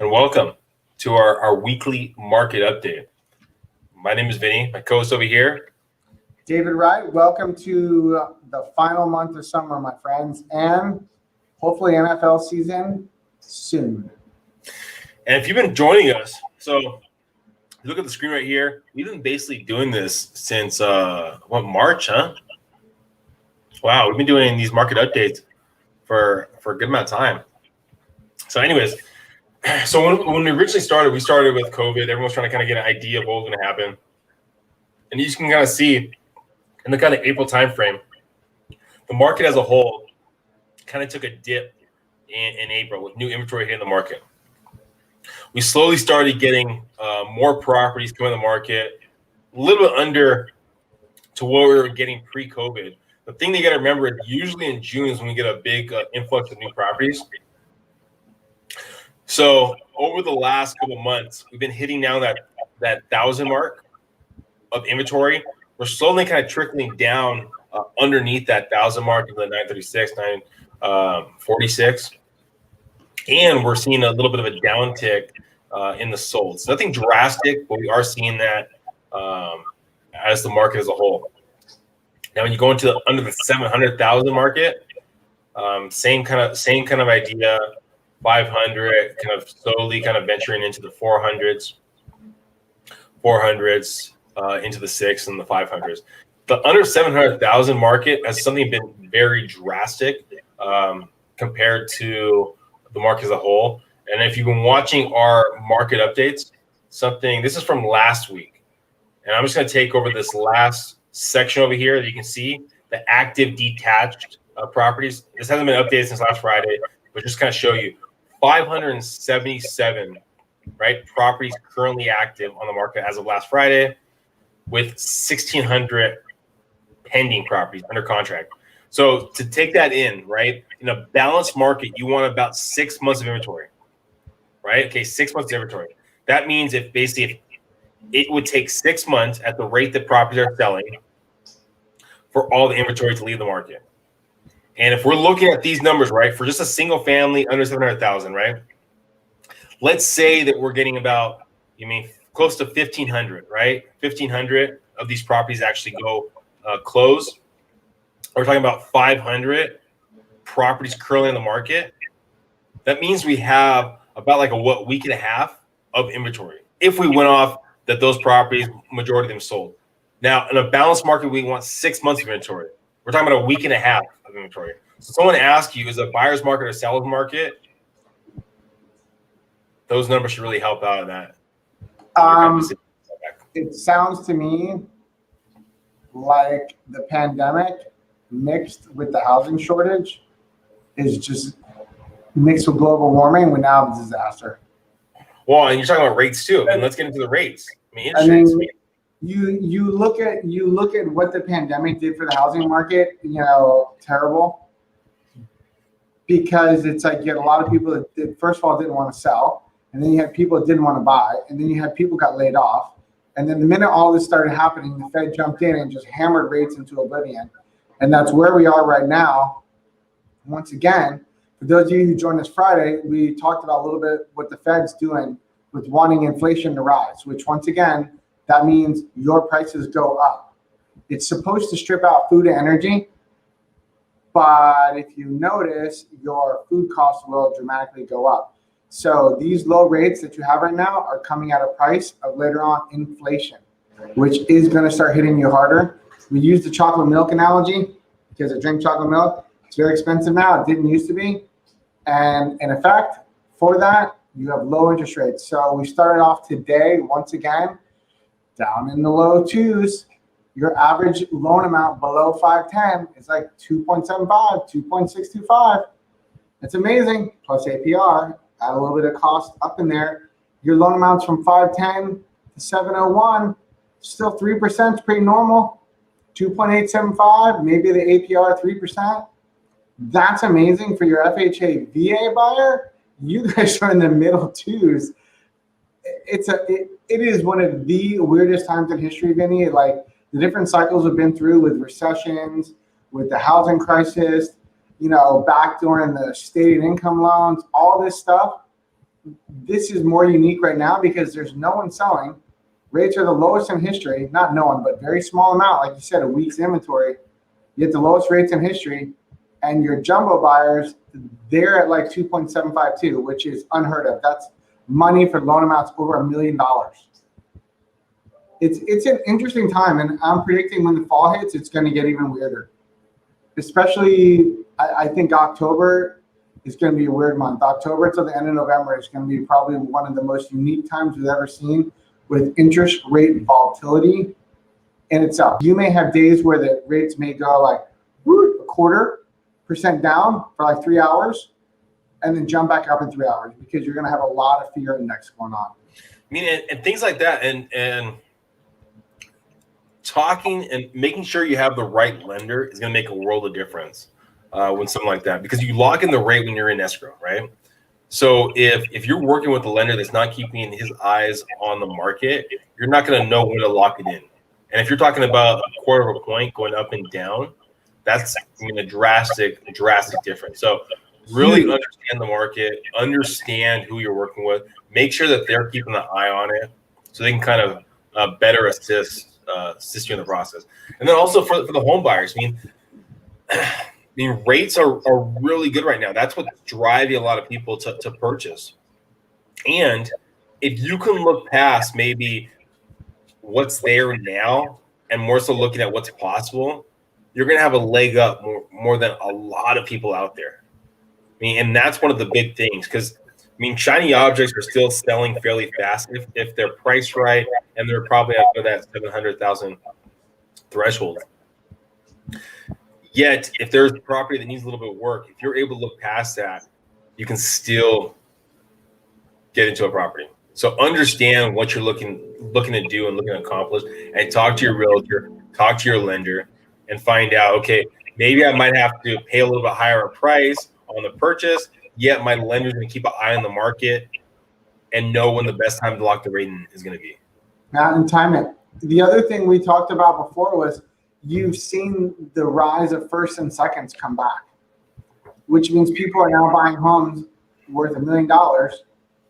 and welcome to our weekly market update. My name is Vinnie, my co-host over here. David Wright, welcome to the final month of summer, my friends, and hopefully NFL season soon. And if you've been joining us, so look at the screen right here. We've been basically doing this since, March, huh? Wow, we've been doing these market updates for a good amount of time. So anyways, so when we originally started, we started with COVID. Everyone was trying to kind of get an idea of what was going to happen. And you just can kind of see in the kind of April timeframe, the market as a whole kind of took a dip in April with new inventory hitting the market. We slowly started getting more properties coming to the market, a little bit under to what we were getting pre-COVID. The thing that you got to remember is usually in June is when we get a big influx of new properties. So over the last couple of months, we've been hitting down that 1,000 mark of inventory. We're slowly kind of trickling down underneath that 1,000 mark into the 936, 946. And we're seeing a little bit of a downtick in the sold. It's nothing drastic, but we are seeing that as the market as a whole. Now, when you go into under the 700,000 market, same kind of idea. 500, kind of slowly kind of venturing into the 400s, into the 6 and the 500s. The under 700,000 market has something been very drastic compared to the market as a whole. And if you've been watching our market updates, this is from last week. And I'm just going to take over this last section over here that you can see, the active detached properties. This hasn't been updated since last Friday, but just kind of show you 577, right, properties currently active on the market as of last Friday, with 1,600 pending properties under contract. So to take that in, right, in a balanced market, you want about 6 months of inventory, right? Okay, 6 months of inventory. That means if it would take 6 months at the rate that properties are selling for all the inventory to leave the market. And if we're looking at these numbers, right, for just a single family under 700,000, right, let's say that we're getting about, close to 1,500, right? 1,500 of these properties actually go close. We're talking about 500 properties currently in the market. That means we have about like a week and a half of inventory. If we went off that those properties, majority of them sold. Now, in a balanced market, we want 6 months of inventory. We're talking about a week and a half of inventory. So someone asks you, is it a buyer's market or seller's market? Those numbers should really help out in that. It sounds to me like the pandemic mixed with the housing shortage is just mixed with global warming. We now have a disaster. Well, and you're talking about rates too. And let's get into the rates. You look at what the pandemic did for the housing market, terrible. Because it's like you had a lot of people that first of all didn't want to sell, and then you had people that didn't want to buy, and then you had people got laid off. And then the minute all this started happening, the Fed jumped in and just hammered rates into oblivion. And that's where we are right now. Once again, for those of you who joined us Friday, we talked about a little bit what the Fed's doing with wanting inflation to rise, which once again, that means your prices go up. It's supposed to strip out food and energy, but if you notice, your food costs will dramatically go up. So these low rates that you have right now are coming at a price of later on inflation, which is going to start hitting you harder. We use the chocolate milk analogy because I drink chocolate milk. It's very expensive now. It didn't used to be. And in effect, for that, you have low interest rates. So we started off today, once again, down in the low twos. Your average loan amount below 510 is like 2.75, 2.625. It's amazing. Plus APR, add a little bit of cost up in there. Your loan amounts from 510 to 701, still 3% is pretty normal. 2.875, maybe the APR 3%. That's amazing for your FHA VA buyer. You guys are in the middle twos. It is one of the weirdest times in history, Vinny. Like the different cycles we've been through with recessions, with the housing crisis, back during the state income loans, all this stuff. this is more unique right now because there's no one selling. Rates are the lowest in history. Not no one, but very small amount. Like you said, a week's inventory. You get the lowest rates in history. And your jumbo buyers, they're at like 2.752, which is unheard of. That's money for loan amounts over $1 million. It's an interesting time, and I'm predicting when the fall hits, it's going to get even weirder. Especially, I think October is going to be a weird month. October till the end of November is going to be probably one of the most unique times we've ever seen with interest rate volatility in itself. You may have days where the rates may go like a 0.25% down for like 3 hours and then jump back up in 3 hours because you're going to have a lot of fear index going on. I mean, and things like that, and talking and making sure you have the right lender is going to make a world of difference when something like that, because you lock in the rate when you're in escrow, right? So if you're working with a lender that's not keeping his eyes on the market, you're not going to know when to lock it in. And if you're talking about a quarter of a point going up and down, that's a drastic difference. So really understand the market, understand who you're working with, make sure that they're keeping an eye on it so they can kind of better assist you in the process. And then also for the home buyers, I mean, rates are really good right now. That's what's driving a lot of people to purchase. And if you can look past maybe what's there now and more so looking at what's possible, you're going to have a leg up more than a lot of people out there. I mean, and that's one of the big things, because shiny objects are still selling fairly fast if they're priced right, and they're probably under that 700,000 threshold. Yet, if there's a property that needs a little bit of work, if you're able to look past that, you can still get into a property. So understand what you're looking to do and looking to accomplish, and talk to your realtor, talk to your lender, and find out, okay, maybe I might have to pay a little bit higher price on the purchase, yet my lender's going to keep an eye on the market and know when the best time to lock the rate in is going to be. Now, and time it. The other thing we talked about before was you've seen the rise of firsts and seconds come back, which means people are now buying homes worth $1 million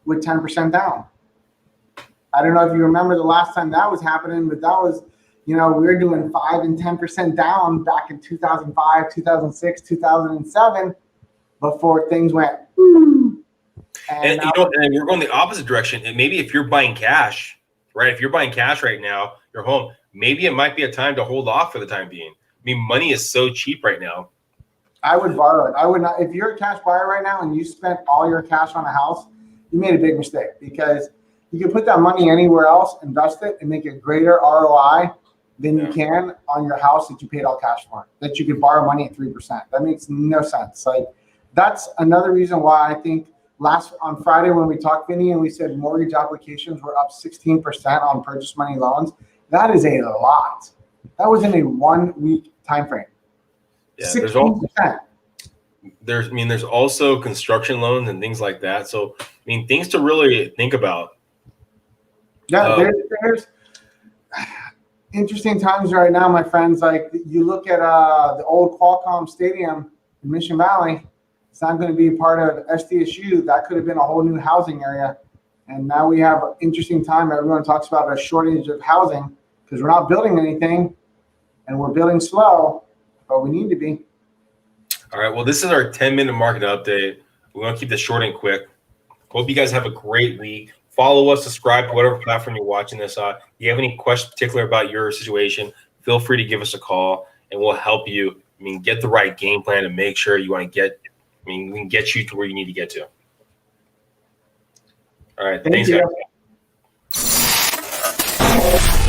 with 10% down. I don't know if you remember the last time that was happening, but that was, we were doing 5 and 10% down back in 2005, 2006, 2007, before things went. And we're going the opposite direction. And maybe if you're buying cash, right? If you're buying cash right now, your home, maybe it might be a time to hold off for the time being. Money is so cheap right now. I would borrow it. I would not. If you're a cash buyer right now and you spent all your cash on a house, you made a big mistake, because you can put that money anywhere else, invest it, and make a greater ROI than you can on your house that you paid all cash for, that you could borrow money at 3%. That makes no sense. Like, that's another reason why I think on Friday when we talked, Vinnie, and we said mortgage applications were up 16% on purchase money loans. That is a lot. That was in a 1 week time frame. Yeah, 16%. There's also construction loans and things like that. So things to really think about. Yeah, there's interesting times right now, my friends. Like, you look at the old Qualcomm Stadium in Mission Valley. It's not going to be part of SDSU. That could have been a whole new housing area. And now we have an interesting time. Everyone talks about a shortage of housing because we're not building anything, and we're building slow, but we need to be. All right. Well, this is our 10-minute market update. We're going to keep this short and quick. Hope you guys have a great week. Follow us, subscribe to whatever platform you're watching this on. If you have any questions particular about your situation, feel free to give us a call, and we'll help you get the right game plan and make sure you want to get we can get you to where you need to get to. All right. Thanks, guys.